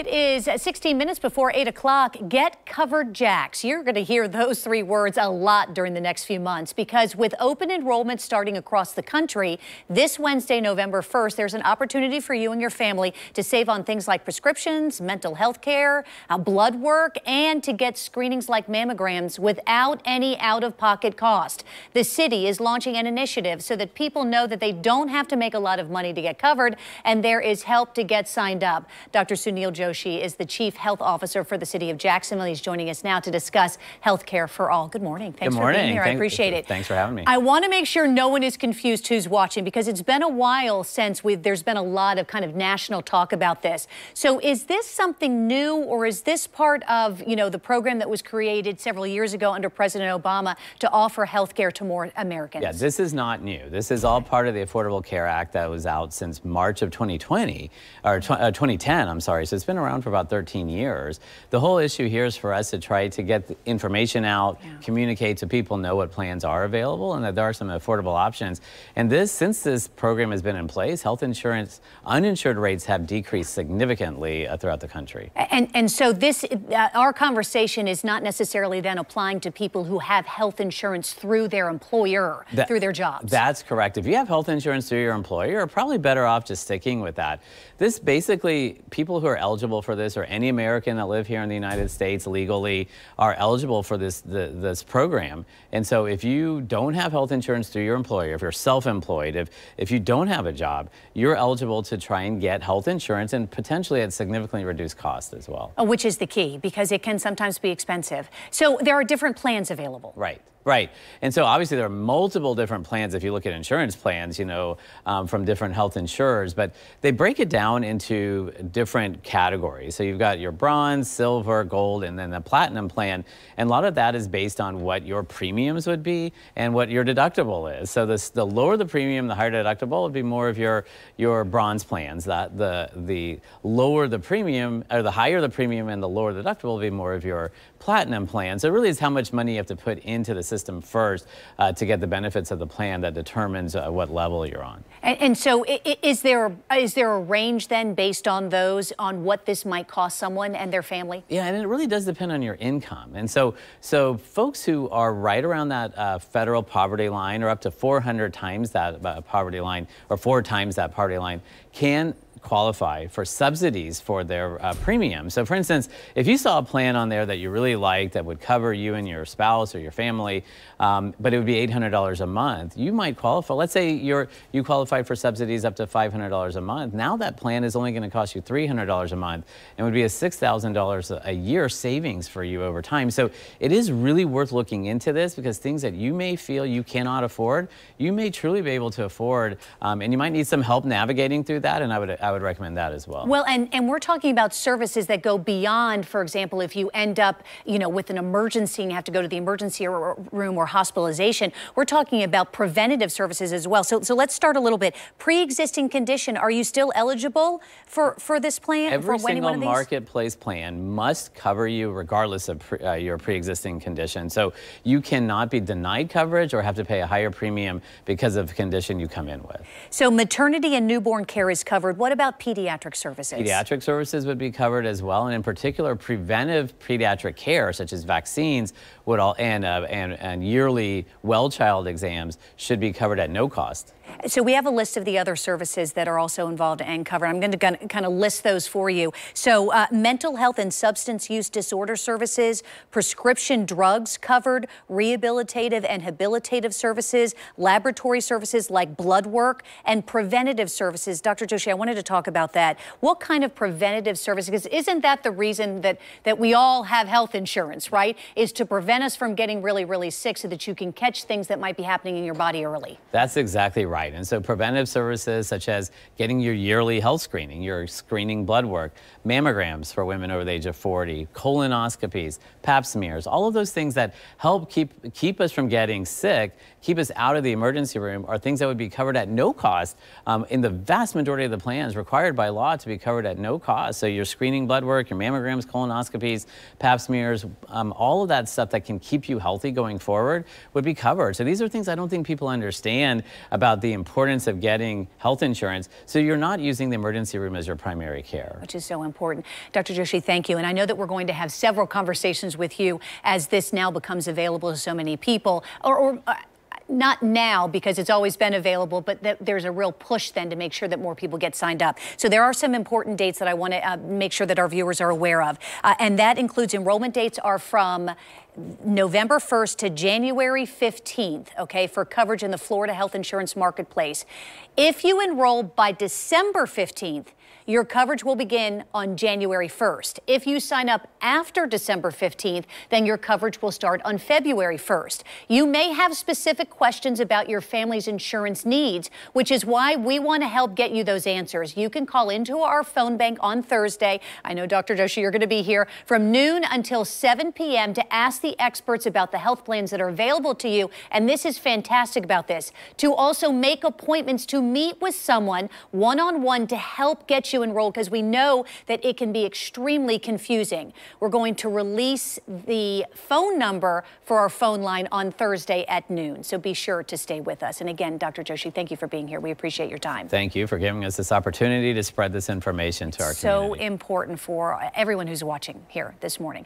It is 16 minutes before 8 o'clock. Get Covered Jax. You're going to hear those three words a lot during the next few months because with open enrollment starting across the country this Wednesday, November 1st, there's an opportunity for you and your family to save on things like prescriptions, mental health care, blood work, and to get screenings like mammograms without any out-of-pocket cost. The city is launching an initiative so that people know that they don't have to make a lot of money to get covered, and there is help to get signed up. Dr. Sunil Joshi is the Chief Health Officer for the City of Jacksonville. He's joining us now to discuss health care for all. Good morning. Thanks for being here. I appreciate it. Thanks for having me. I want to make sure no one is confused who's watching because it's been a while since there's been a lot of kind of national talk about this. So is this something new, or is this part of, you know, the program that was created several years ago under President Obama to offer health care to more Americans? Yeah, this is not new. This is all part of the Affordable Care Act that was out since March of 2020, or 2010, I'm sorry. So it's been around for about 13 years. The whole issue here is for us to try to get the information out, communicate so people know what plans are available and that there are some affordable options. And since this program has been in place, health insurance uninsured rates have decreased significantly throughout the country. And so this, our conversation is not necessarily then applying to people who have health insurance through their employer, through their jobs. That's correct. If you have health insurance through your employer, you're probably better off just sticking with that. This basically, people who are eligible for this, or any American that live here in the United States legally, are eligible for this program. And so if you don't have health insurance through your employer, if you're self-employed, if you don't have a job, you're eligible to try and get health insurance, and potentially at significantly reduced cost as well. Which is the key, because it can sometimes be expensive. So there are different plans available. Right. Right. And so obviously there are multiple different plans if you look at insurance plans, you know, from different health insurers, but they break it down into different categories. So you've got your bronze, silver, gold, and then the platinum plan. And a lot of that is based on what your premiums would be and what your deductible is. So the lower the premium, the higher deductible would be more of your bronze plans. The lower the premium, or the higher the premium and the lower the deductible will be more of your platinum plan. So it really is how much money you have to put into the system first to get the benefits of the plan that determines what level you're on. And so is there a range then based on what this might cost someone and their family? Yeah, and it really does depend on your income. And so folks who are right around that federal poverty line, or up to 400 times that poverty line, or 4 times that poverty line, can qualify for subsidies for their premium. So for instance, if you saw a plan on there that you really liked that would cover you and your spouse or your family, but it would be $800 a month, you might qualify. Let's say you qualify for subsidies up to $500 a month. Now that plan is only going to cost you $300 a month and would be a $6,000 a year savings for you over time. So it is really worth looking into this, because things that you may feel you cannot afford, you may truly be able to afford, and you might need some help navigating through that, and I would recommend that as well. Well, and we're talking about services that go beyond, for example, if you end up, you know, with an emergency and you have to go to the emergency room or hospitalization. We're talking about preventative services as well. So let's start a little bit. Pre-existing condition, are you still eligible for this plan? Every single marketplace plan must cover you regardless of your pre-existing condition. So you cannot be denied coverage or have to pay a higher premium because of a condition you come in with. So maternity and newborn care is covered. What about pediatric services? Pediatric services would be covered as well, and in particular, preventive pediatric care such as vaccines would and yearly well child exams should be covered at no cost. So we have a list of the other services that are also involved and covered. I'm going to kind of list those for you. So mental health and substance use disorder services, prescription drugs covered, rehabilitative and habilitative services, laboratory services like blood work, and preventative services. Dr. Joshi, I wanted to talk about that. What kind of preventative services? Because isn't that the reason that we all have health insurance, right? Is to prevent us from getting really, really sick so that you can catch things that might be happening in your body early. That's exactly right. And so preventive services such as getting your yearly health screening, your screening blood work, mammograms for women over the age of 40, colonoscopies, pap smears, all of those things that help keep us from getting sick, keep us out of the emergency room, are things that would be covered at no cost in the vast majority of the plans required by law to be covered at no cost. So your screening blood work, your mammograms, colonoscopies, pap smears, all of that stuff that can keep you healthy going forward would be covered. So these are things I don't think people understand about the the importance of getting health insurance so you're not using the emergency room as your primary care. Which is so important. Dr. Joshi, thank you. And I know that we're going to have several conversations with you as this now becomes available to so many people, or not now because it's always been available, but there's a real push then to make sure that more people get signed up. So there are some important dates that I want to make sure that our viewers are aware of. And that includes enrollment dates are from November 1st to January 15th, okay, for coverage in the Florida health insurance marketplace. If you enroll by December 15th, your coverage will begin on January 1st. If you sign up after December 15th, then your coverage will start on February 1st. You may have specific questions about your family's insurance needs, which is why we want to help get you those answers. You can call into our phone bank on Thursday. I know, Dr. Joshi, you're going to be here from noon until 7 p.m. to ask the experts about the health plans that are available to you. And this is fantastic about this, to also make appointments to meet with someone one-on-one to help get you enrolled, because we know that it can be extremely confusing. We're going to release the phone number for our phone line on Thursday at noon, so be sure to stay with us. And again, Dr. Joshi, thank you for being here. We appreciate your time. Thank you for giving us this opportunity to spread this information to our community. So important for everyone who's watching here this morning.